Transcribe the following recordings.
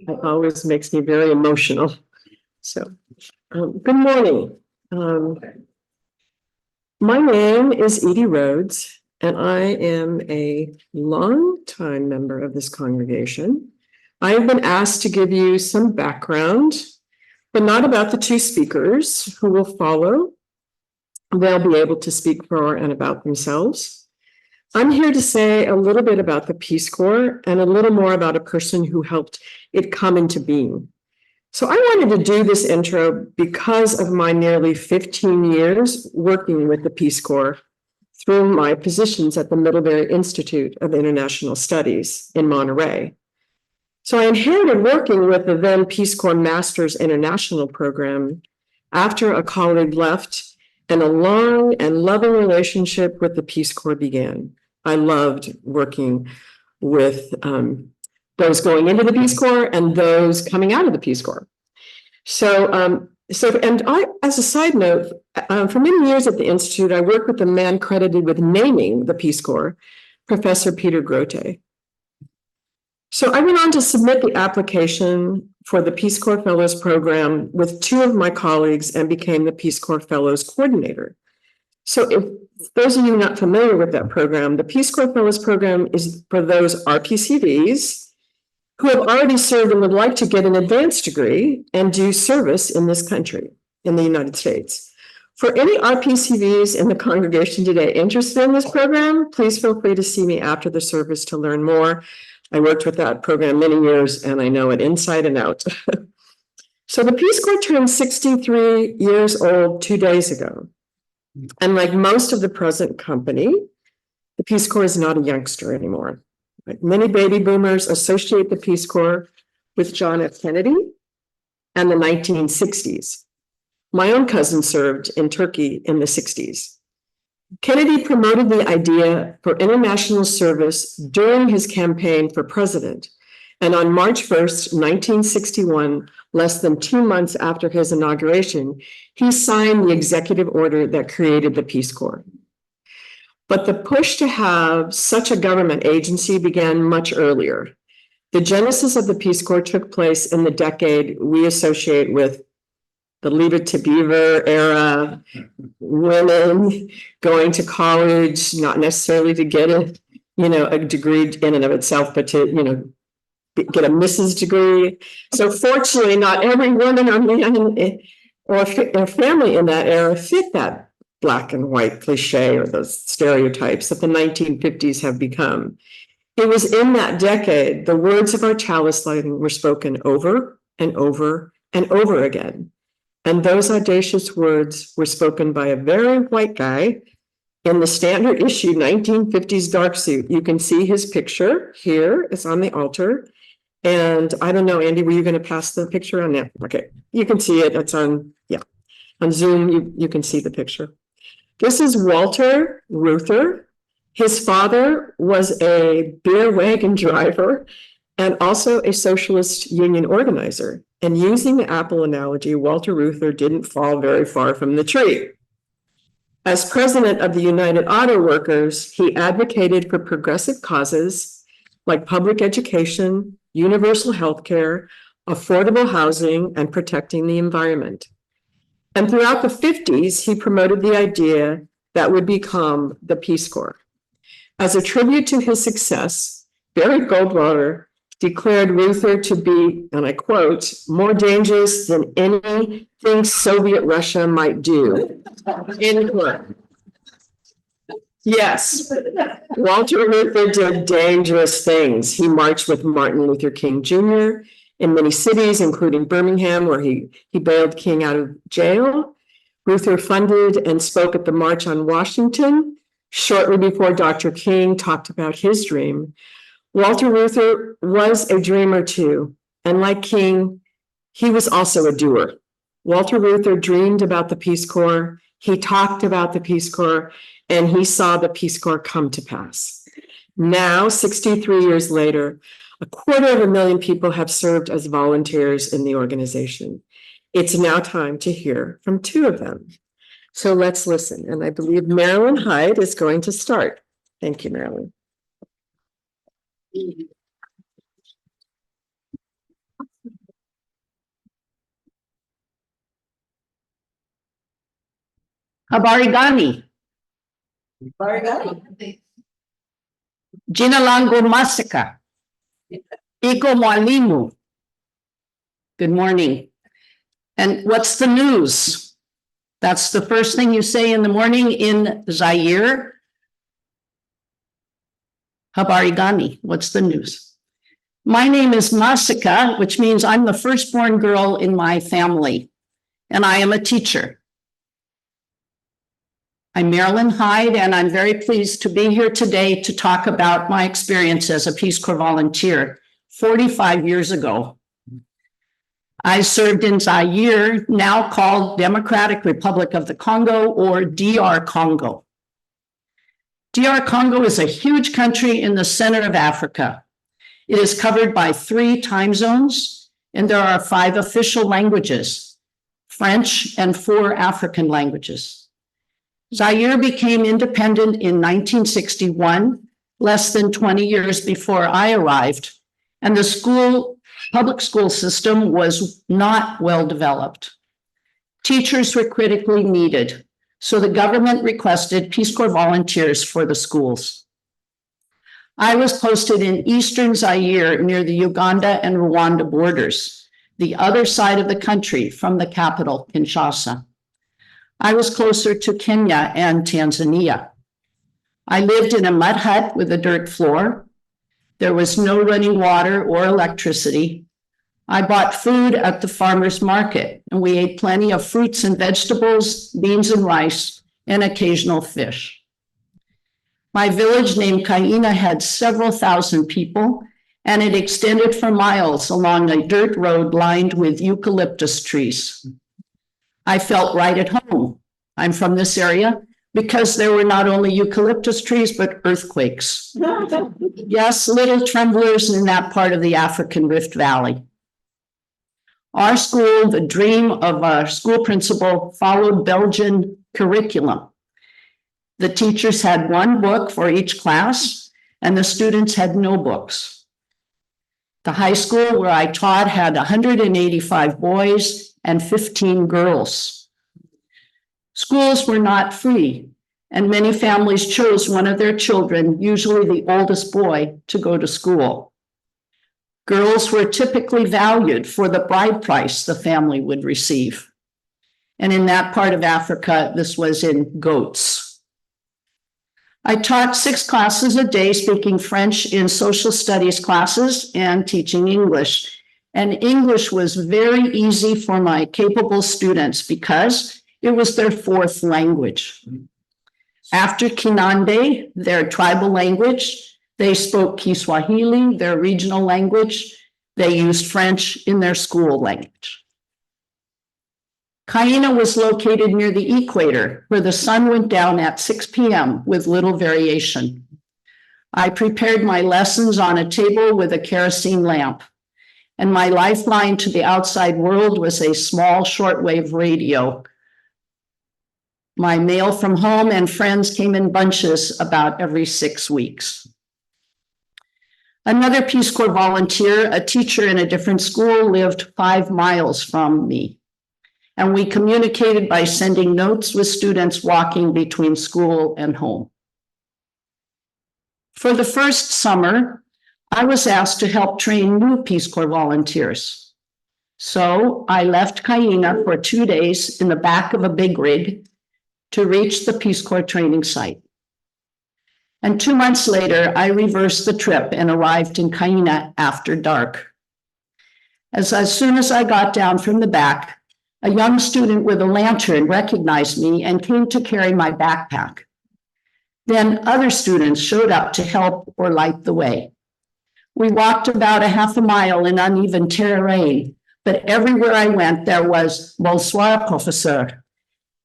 It always makes me very emotional. So, good morning. My name is Edie Rhodes, and I am a longtime member of this congregation. I have been asked to give you some background, but not about the two speakers who will follow. They'll be able to speak for and about themselves. I'm here to say a little bit about the Peace Corps and a little more about a person who helped it come into being. So I wanted to do this intro because of my nearly 15 years working with the Peace Corps through my positions at the Middlebury Institute of International Studies in Monterey. So I inherited working with the then Peace Corps Masters International program after a colleague left, and a long and loving relationship with the Peace Corps began. I loved working with those going into the Peace Corps and those coming out of the Peace Corps. And I, as a side note, for many years at the Institute, I worked with the man credited with naming the Peace Corps, Professor Peter Kreyche. So I went on to submit the application for the Peace Corps Fellows Program with two of my colleagues and became the Peace Corps Fellows Coordinator. So if those of you not familiar with that program, the Peace Corps Fellows Program is for those RPCVs who have already served and would like to get an advanced degree and do service in this country, in the United States. For any RPCVs in the congregation today interested in this program, please feel free to see me after the service to learn more. I worked with that program many years and I know it inside and out. So the Peace Corps turned 63 years old 2 days ago. And like most of the present company, the Peace Corps is not a youngster anymore. Like many baby boomers associate the Peace Corps with John F. Kennedy and the 1960s. My own cousin served in Turkey in the 60s. Kennedy promoted the idea for international service during his campaign for president. And on March 1st, 1961, less than 2 months after his inauguration, he signed the executive order that created the Peace Corps. But the push to have such a government agency began much earlier. The genesis of the Peace Corps took place in the decade we associate with the Leave It to Beaver era, women going to college, not necessarily to get a degree in and of itself, but to, get a Mrs. degree. So fortunately, not every woman or man or family in that era fit that black and white cliche or those stereotypes that the 1950s have become. It was in that decade, the words of our chalice lighting were spoken over and over and over again. And those audacious words were spoken by a very white guy in the standard issue 1950s dark suit. You can see his picture here. It's on the altar. And I don't know, Andy, were you going to pass the picture on that? Okay, you can see it. It's on Zoom. You can see the picture. This is Walter Reuther. His father was a beer wagon driver and also a socialist union organizer. And using the apple analogy, Walter Reuther didn't fall very far from the tree. As president of the United Auto Workers, he advocated for progressive causes like public education, universal health care, affordable housing, and protecting the environment. And throughout the 50s, he promoted the idea that would become the Peace Corps. As a tribute to his success, Barry Goldwater declared Reuther to be, and I quote, more dangerous than anything Soviet Russia might do. End quote. Yes, Walter Reuther did dangerous things. He marched with Martin Luther King Jr. in many cities, including Birmingham, where he bailed King out of jail. Reuther funded and spoke at the March on Washington shortly before Dr. King talked about his dream. Walter Reuther was a dreamer too, and like King, he was also a doer. Walter Reuther dreamed about the Peace Corps, he talked about the Peace Corps, and he saw the Peace Corps come to pass. Now, 63 years later, 250,000 people have served as volunteers in the organization. It's now time to hear from two of them. So let's listen, and I believe Marilyn Hyde is going to start. Thank you, Marilyn. Habari gani? Jina langu Masika. Iko mwalimu. Good morning. And what's the news? That's the first thing you say in the morning in Zaire. Habari gani? What's the news? My name is Masika, which means I'm the firstborn girl in my family, and I am a teacher. I'm Marilyn Hyde, and I'm very pleased to be here today to talk about my experience as a Peace Corps volunteer 45 years ago. I served in Zaire, now called Democratic Republic of the Congo, or DR Congo. DR Congo is a huge country in the center of Africa. It is covered by 3 time zones, and there are 5 official languages, French and 4 African languages. Zaire became independent in 1961, less than 20 years before I arrived, and the public school system was not well developed. Teachers were critically needed, so the government requested Peace Corps volunteers for the schools. I was posted in eastern Zaire near the Uganda and Rwanda borders, the other side of the country from the capital, Kinshasa. I was closer to Kenya and Tanzania. I lived in a mud hut with a dirt floor. There was no running water or electricity. I bought food at the farmer's market, and we ate plenty of fruits and vegetables, beans and rice, and occasional fish. My village named Kreyche had several thousand people, and it extended for miles along a dirt road lined with eucalyptus trees. I felt right at home. I'm from this area because there were not only eucalyptus trees, but earthquakes. Yes, little tremblers in that part of the African Rift Valley. Our school, the dream of our school principal, followed Belgian curriculum. The teachers had 1 book for each class, and the students had no books. The high school where I taught had 185 boys and 15 girls. Schools were not free, and many families chose one of their children, usually the oldest boy, to go to school. Girls were typically valued for the bride price the family would receive. And in that part of Africa, this was in goats. I taught 6 classes a day, speaking French in social studies classes and teaching English. And English was very easy for my capable students because it was their 4th language. After Kinande, their tribal language, they spoke Kiswahili, their regional language. They used French in their school language. Kreyche was located near the equator, where the sun went down at 6 p.m. with little variation. I prepared my lessons on a table with a kerosene lamp, and my lifeline to the outside world was a small shortwave radio. My mail from home and friends came in bunches about every 6 weeks. Another Peace Corps volunteer, a teacher in a different school, lived 5 miles from me. And we communicated by sending notes with students walking between school and home. For the first summer, I was asked to help train new Peace Corps volunteers. So I left Kreyche for 2 days in the back of a big rig to reach the Peace Corps training site. And 2 months later, I reversed the trip and arrived in Kreyche after dark. As soon as I got down from the back, a young student with a lantern recognized me and came to carry my backpack. Then other students showed up to help or light the way. We walked about a half a mile in uneven terrain, but everywhere I went, there was "Bonsoir, professeur,"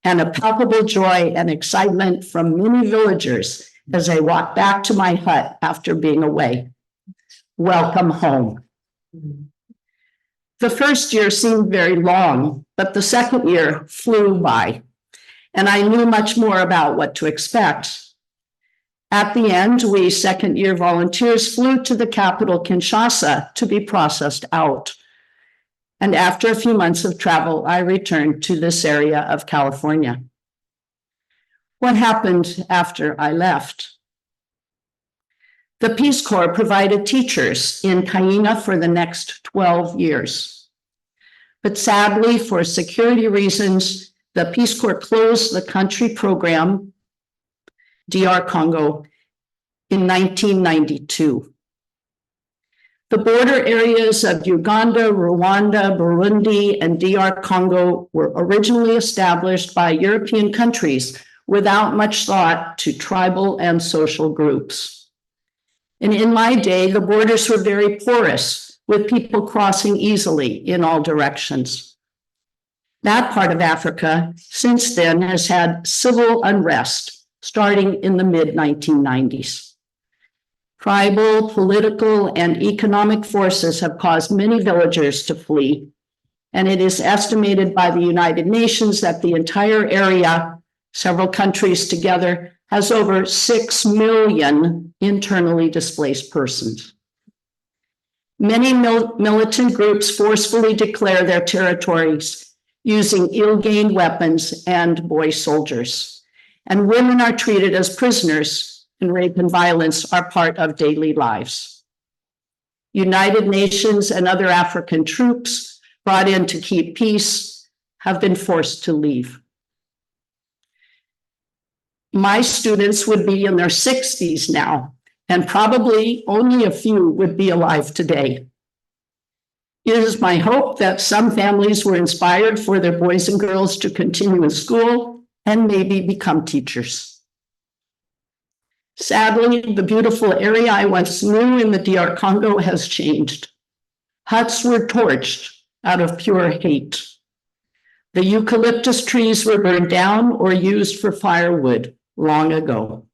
and a palpable joy and excitement from many villagers as I walked back to my hut after being away. Welcome home. The first year seemed very long, but the second year flew by, and I knew much more about what to expect. At the end, we second-year volunteers flew to the capital, Kinshasa, to be processed out. And after a few months of travel, I returned to this area of California. What happened after I left? The Peace Corps provided teachers in Kreyche for the next 12 years. But sadly, for security reasons, the Peace Corps closed the country program, DR Congo, in 1992. The border areas of Uganda, Rwanda, Burundi, and DR Congo were originally established by European countries without much thought to tribal and social groups. And in my day, the borders were very porous, with people crossing easily in all directions. That part of Africa since then has had civil unrest starting in the mid-1990s. Tribal, political, and economic forces have caused many villagers to flee, and it is estimated by the United Nations that the entire area, several countries together, has over 6 million internally displaced persons. Many militant groups forcefully declare their territories using ill-gained weapons and boy soldiers, and women are treated as prisoners, and rape and violence are part of daily lives. United Nations and other African troops brought in to keep peace have been forced to leave. My students would be in their 60s now, and probably only a few would be alive today. It is my hope that some families were inspired for their boys and girls to continue in school and maybe become teachers. Sadly, the beautiful area I once knew in the DR Congo has changed. Huts were torched out of pure hate. The eucalyptus trees were burned down or used for firewood long ago.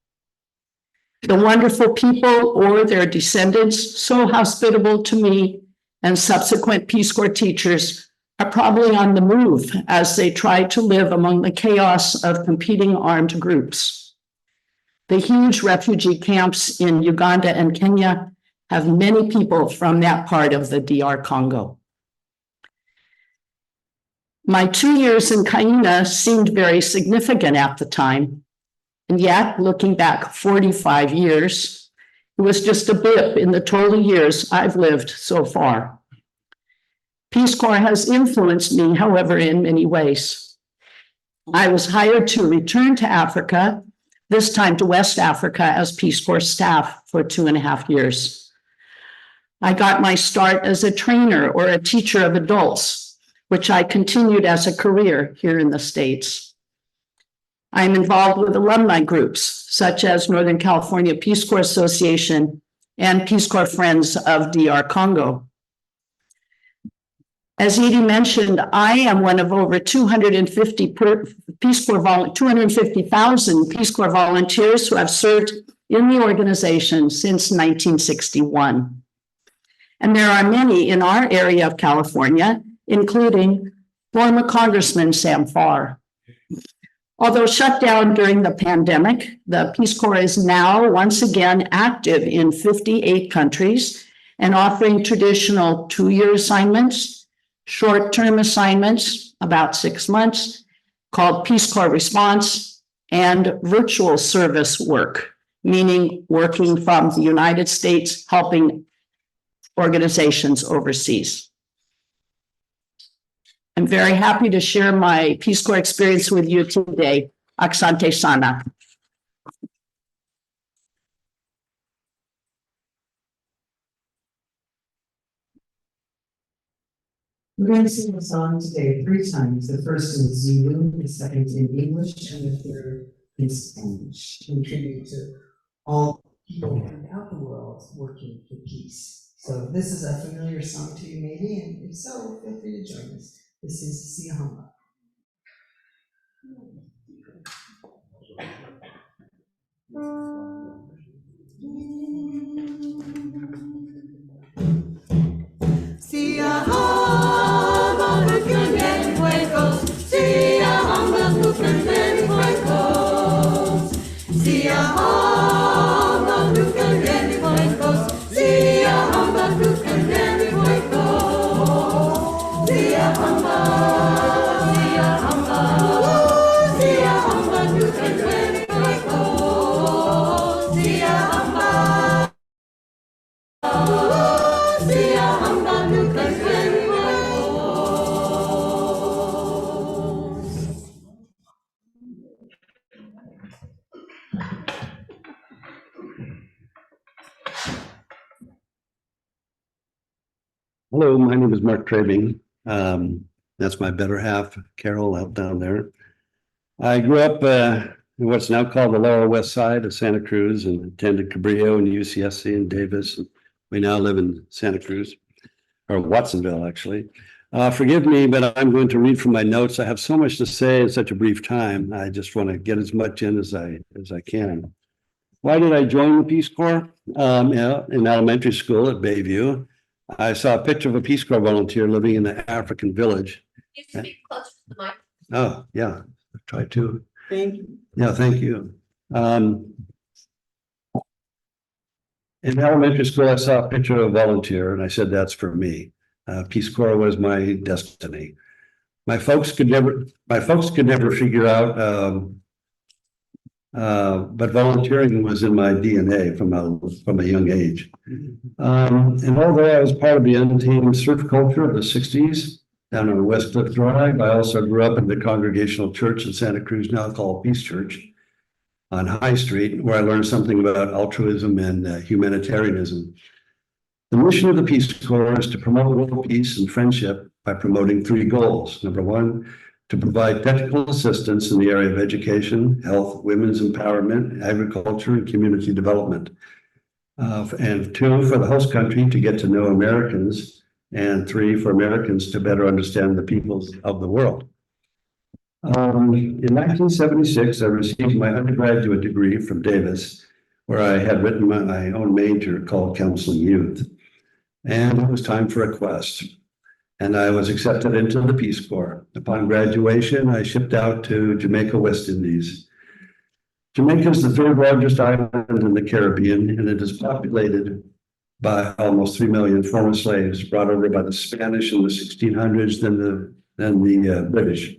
The wonderful people or their descendants, so hospitable to me and subsequent Peace Corps teachers, are probably on the move as they try to live among the chaos of competing armed groups. The huge refugee camps in Uganda and Kenya have many people from that part of the DR Congo. My 2 years in Kreyche seemed very significant at the time, and yet, looking back 45 years, it was just a blip in the total years I've lived so far. Peace Corps has influenced me, however, in many ways. I was hired to return to Africa, this time to West Africa, as Peace Corps staff for 2.5 years. I got my start as a trainer or a teacher of adults, which I continued as a career here in the States. I'm involved with alumni groups, such as Northern California Peace Corps Association and Peace Corps Friends of DR Congo. As Edie mentioned, I am one of over 250,000 Peace Corps volunteers who have served in the organization since 1961. And there are many in our area of California, including former Congressman Sam Farr. Although shut down during the pandemic, the Peace Corps is now once again active in 58 countries and offering traditional 2-year assignments, short-term assignments, about 6 months, called Peace Corps Response, and virtual service work, meaning working from the United States, helping organizations overseas. I'm very happy to share my Peace Corps experience with you today. Asante sana. We're going to sing the song today 3 times. The first in Zulu, the second in English, and the third in Spanish. In tribute to all people throughout the world working for peace. So this is a familiar song to you maybe, and if so, feel free to join us. This is Siahamba. Siahamba, Lukaneri Huecos, Siahamba, Lukaneri Huecos, Siahamba, Lukaneri Huecos, Siahamba, Lukaneri Huecos, Siahamba, Siahamba, Siahamba, Lukaneri Hello, my name is Mark Trabing. That's my better half, Carol, out down there. I grew up in what's now called the Lower West Side of Santa Cruz and attended Cabrillo and UCSC and Davis. We now live in Santa Cruz, or Watsonville, actually. Forgive me, but I'm going to read from my notes. I have so much to say in such a brief time. I just want to get as much in as I can. Why did I join the Peace Corps? In elementary school at Bayview, I saw a picture of a Peace Corps volunteer living in an African village. You speak closer to the mic. Oh, yeah, try to. Thank you. Yeah, thank you. In elementary school, I saw a picture of a volunteer and I said, that's for me. Peace Corps was my destiny. My folks could never figure out, but volunteering was in my DNA from a young age. And although I was part of the untamed surf culture of the 60s down on West Cliff Drive, I also grew up in the Congregational Church in Santa Cruz, now called Peace Church, on High Street, where I learned something about altruism and humanitarianism. The mission of the Peace Corps is to promote world peace and friendship by promoting 3 goals. Number 1, to provide technical assistance in the area of education, health, women's empowerment, agriculture, and community development. And 2, for the host country to get to know Americans, and 3, for Americans to better understand the peoples of the world. In 1976, I received my undergraduate degree from Davis, where I had written my own major called Counseling Youth. And it was time for a quest. And I was accepted into the Peace Corps. Upon graduation, I shipped out to Jamaica, West Indies. Jamaica is the 3rd largest island in the Caribbean, and it is populated by almost 3 million former slaves brought over by the Spanish in the 1600s, then the British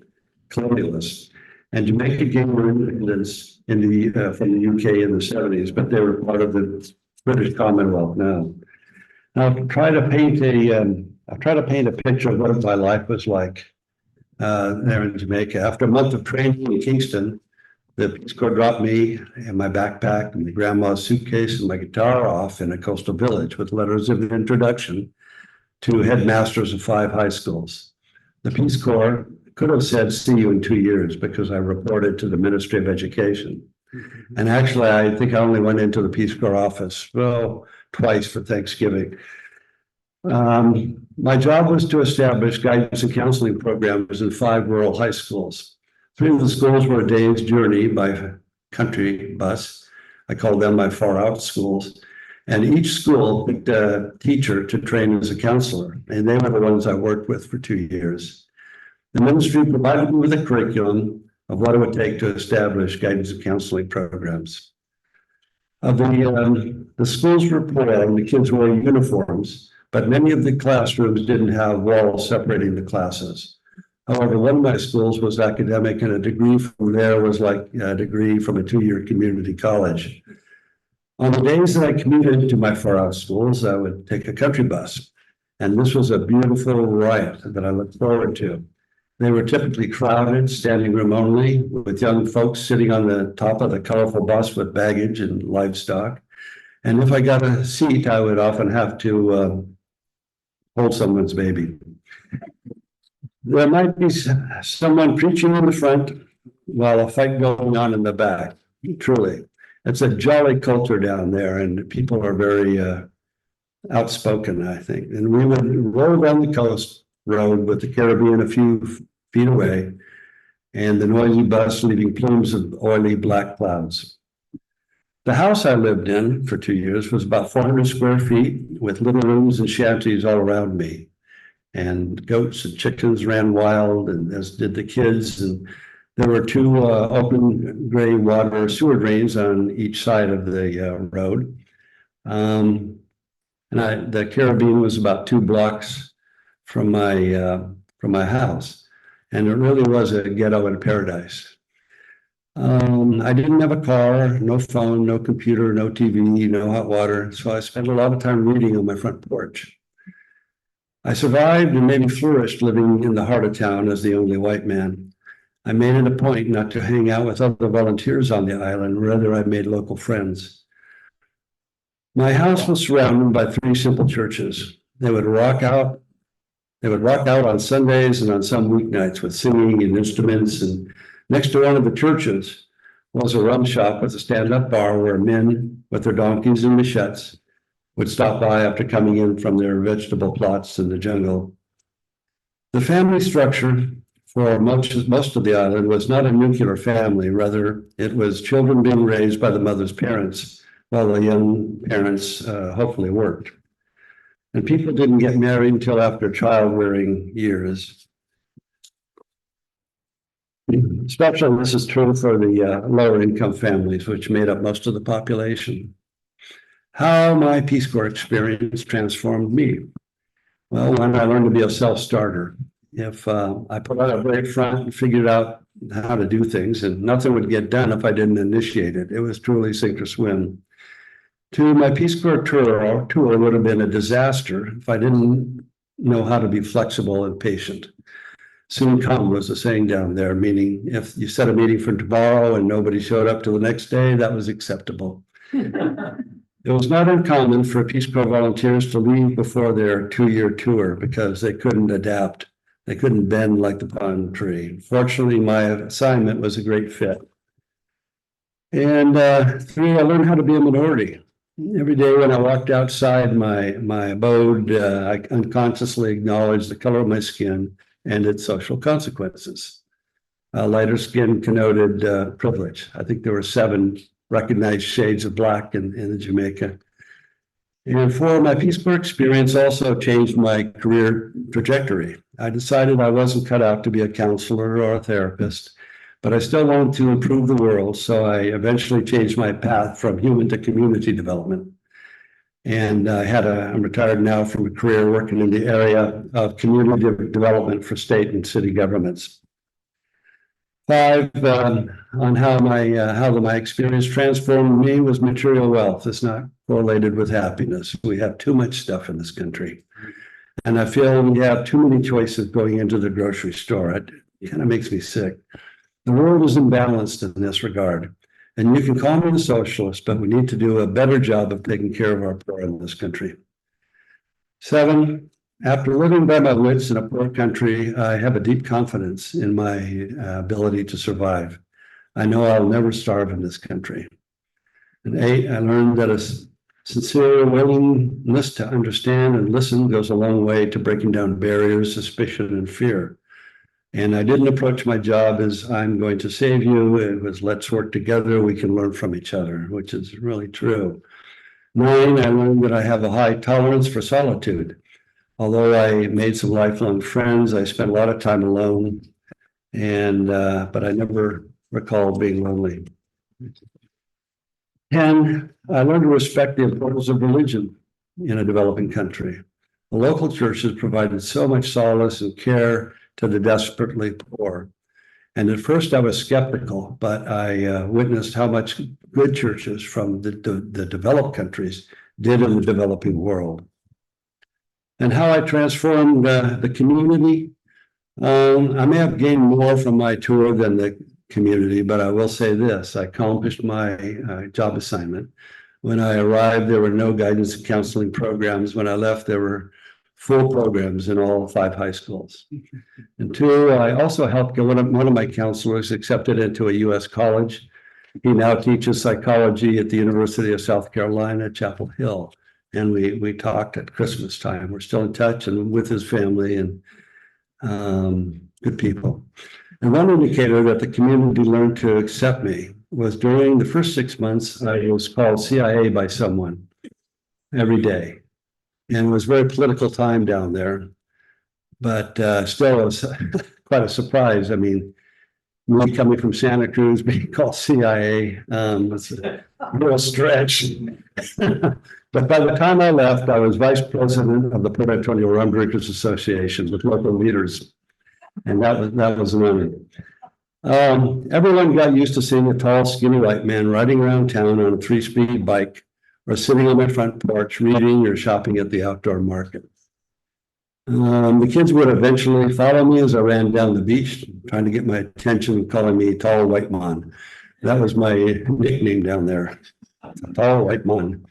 colonialists. And Jamaica gained their independence from the UK in the 70s, but they were part of the British Commonwealth now. Now, I'll try to paint a picture of what my life was like there in Jamaica. After a month of training in Kingston, the Peace Corps dropped me and my backpack and my grandma's suitcase and my guitar off in a coastal village with letters of introduction to headmasters of 5 high schools. The Peace Corps could have said, see you in 2 years, because I reported to the Ministry of Education. And actually, I think I only went into the Peace Corps office, twice for Thanksgiving. My job was to establish guidance and counseling programs in 5 rural high schools. 3 of the schools were a day's journey by country bus. I called them my far out schools. And each school picked a teacher to train as a counselor. And they were the ones I worked with for 2 years. The ministry provided me with a curriculum of what it would take to establish guidance and counseling programs. The schools were poor and the kids wore uniforms, but many of the classrooms didn't have walls separating the classes. However, one of my schools was academic, and a degree from there was like a degree from a 2-year community college. On the days that I commuted to my far-out schools, I would take a country bus, and this was a beautiful riot that I looked forward to. They were typically crowded, standing room only, with young folks sitting on the top of the colorful bus with baggage and livestock. And if I got a seat, I would often have to hold someone's baby. There might be someone preaching in the front while a fight going on in the back. Truly, it's a jolly culture down there, and people are very outspoken, I think. And we would roll down the coast road with the Caribbean a few feet away, and the noisy bus leaving plumes of oily black clouds. The house I lived in for 2 years was about 400 square feet, with little rooms and shanties all around me. And goats and chickens ran wild, and as did the kids. And there were 2 open gray water sewer drains on each side of the road. The Caribbean was about 2 blocks from my house, and it really was a ghetto in paradise. I didn't have a car, no phone, no computer, no TV, no hot water, so I spent a lot of time reading on my front porch. I survived and maybe flourished living in the heart of town as the only white man. I made it a point not to hang out with other volunteers on the island, rather I made local friends. My house was surrounded by 3 simple churches. They would rock out They would rock out on Sundays and on some weeknights with singing and instruments. And next to one of the churches was a rum shop with a stand-up bar where men with their donkeys and machetes would stop by after coming in from their vegetable plots in the jungle. The family structure for most of the island was not a nuclear family. Rather, it was children being raised by the mother's parents while the young parents hopefully worked. And people didn't get married until after child-rearing years. Especially this is true for the lower income families, which made up most of the population. How my Peace Corps experience transformed me. Well, when I learned to be a self-starter, if I put out a brave front and figured out how to do things, and nothing would get done if I didn't initiate it. It was truly sink or swim. My Peace Corps tour would have been a disaster if I didn't know how to be flexible and patient. Soon come was the saying down there, meaning if you set a meeting for tomorrow and nobody showed up till the next day, that was acceptable. It was not uncommon for Peace Corps volunteers to leave before their 2-year tour because they couldn't adapt. They couldn't bend like the palm tree. Fortunately, my assignment was a great fit. And 3, I learned how to be a minority. Every day when I walked outside my abode, I unconsciously acknowledged the color of my skin and its social consequences. Lighter skin connoted privilege. I think there were 7 recognized shades of black in Jamaica. And 4, my Peace Corps experience also changed my career trajectory. I decided I wasn't cut out to be a counselor or a therapist, but I still wanted to improve the world. So I eventually changed my path from human to community development. And I'm retired now from a career working in the area of community development for state and city governments. 5, on how my experience transformed me was material wealth. It's not correlated with happiness. We have too much stuff in this country. And I feel we have too many choices going into the grocery store. It kind of makes me sick. The world is imbalanced in this regard. And you can call me a socialist, but we need to do a better job of taking care of our poor in this country. 7, after living by my wits in a poor country, I have a deep confidence in my ability to survive. I know I'll never starve in this country. And 8, I learned that a sincere willingness to understand and listen goes a long way to breaking down barriers, suspicion, and fear. And I didn't approach my job as I'm going to save you. It was let's work together. We can learn from each other, which is really true. 9, I learned that I have a high tolerance for solitude. Although I made some lifelong friends, I spent a lot of time alone, but I never recall being lonely. 10, I learned to respect the importance of religion in a developing country. The local churches provided so much solace and care to the desperately poor. And at first I was skeptical, but I witnessed how much good churches from the developed countries did in the developing world. And how I transformed the community. I may have gained more from my tour than the community, but I will say this, I accomplished my job assignment. When I arrived, there were no guidance and counseling programs. When I left, there were full programs in all 5 high schools. And 2, I also helped get one of my counselors accepted into a U.S. college. He now teaches psychology at the University of South Carolina, Chapel Hill. And we talked at Christmas time. We're still in touch and with his family and good people. And one indicator that the community learned to accept me was during the first 6 months, I was called CIA by someone every day. And it was a very political time down there, but still it was quite a surprise. I mean, me coming from Santa Cruz, being called CIA, was a real stretch. But by the time I left, I was vice president of the Port Antonio Rum Drinkers Association with local leaders. And that was an honor. Everyone got used to seeing a tall, skinny white man riding around town on a 3-speed bike or sitting on my front porch reading or shopping at the outdoor market. The kids would eventually follow me as I ran down the beach, trying to get my attention, calling me Tall White Man. That was my nickname down there, Tall White Man.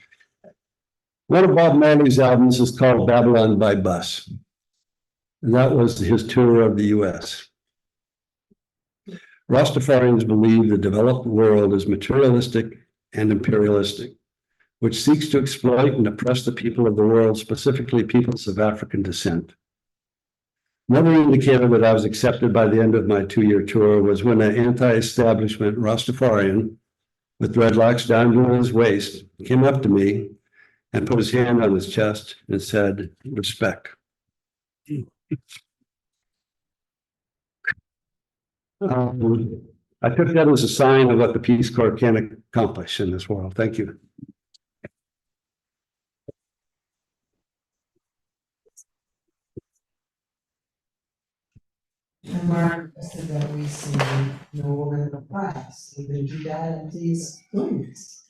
One of Bob Marley's albums is called Babylon by Bus. And that was his tour of the US. Rastafarians believe the developed world is materialistic and imperialistic, which seeks to exploit and oppress the people of the world, specifically peoples of African descent. Another indicator that I was accepted by the end of my 2-year tour was when an anti-establishment Rastafarian with dreadlocks down to his waist came up to me and put his hand on his chest and said, "Respect." I took that as a sign of what the Peace Corps can accomplish in this world. Thank you. And Mark said that we sing No Woman No Prize. We can do that at these moments.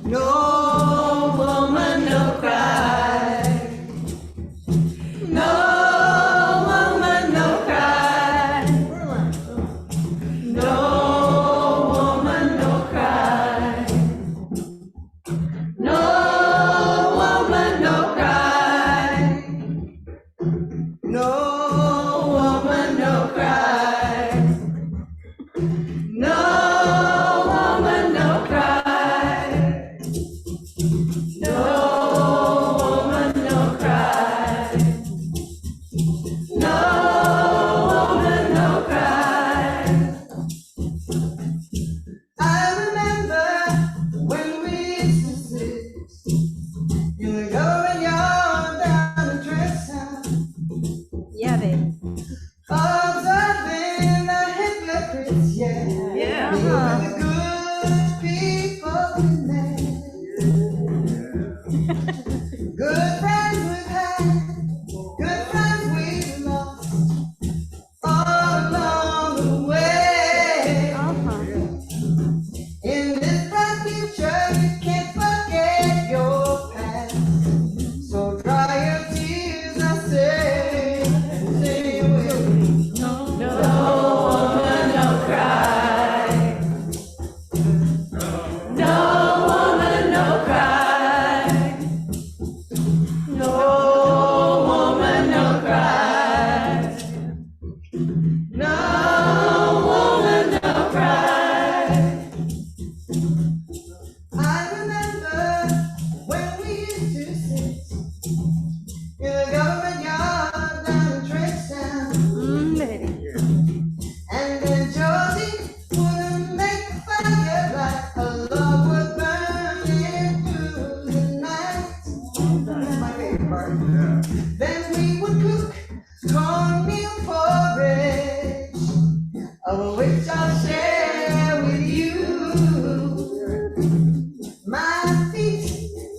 No woman, no cry. No woman, no cry. No woman, no cry. No woman, no cry. No woman, no cry. No woman, no cry. No woman, no cry. No woman, no cry. I remember when we used to sit in the going yard down the dresser, Yeah, baby. observing the hypocrites, yeah. Yeah. We were the good people in there. Good friends we've had, good friends we've lost, all along the way. In this bright future, you can't forget your past. So dry your tears, I say, and say with me. No woman, no cry. No woman, no cry. No woman, no cry. No woman, no cry. I remember when we used to sit in the government yard down in Trabing. And then Josie wouldn't make a fire like a log would burn into the night. That's my favorite part. Then we would cook cornmeal porridge, of which I'll share with you. My feet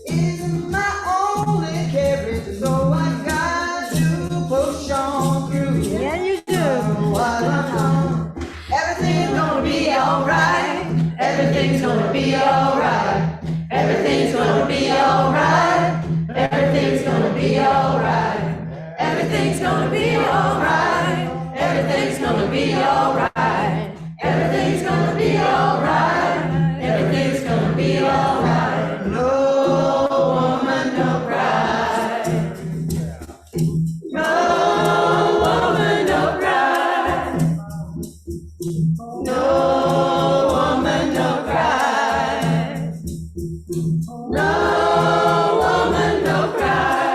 is my only carriage, so I got to push on through. Yeah, you do. What I'm doing, everything's gonna be alright. Everything's gonna be alright. Everything's gonna be alright. Everything's gonna be alright. Everything's gonna be alright. Everything's gonna be alright. Everything's gonna be alright. Everything's gonna be alright. No woman, no cry. No woman, no cry. No woman, no cry. No woman, no cry.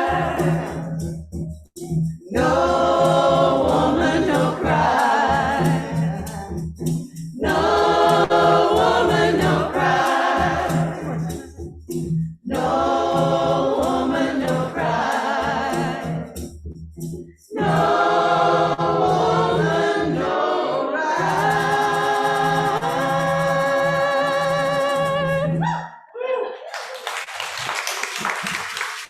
No woman, no cry. No woman, no cry. No woman, no cry. No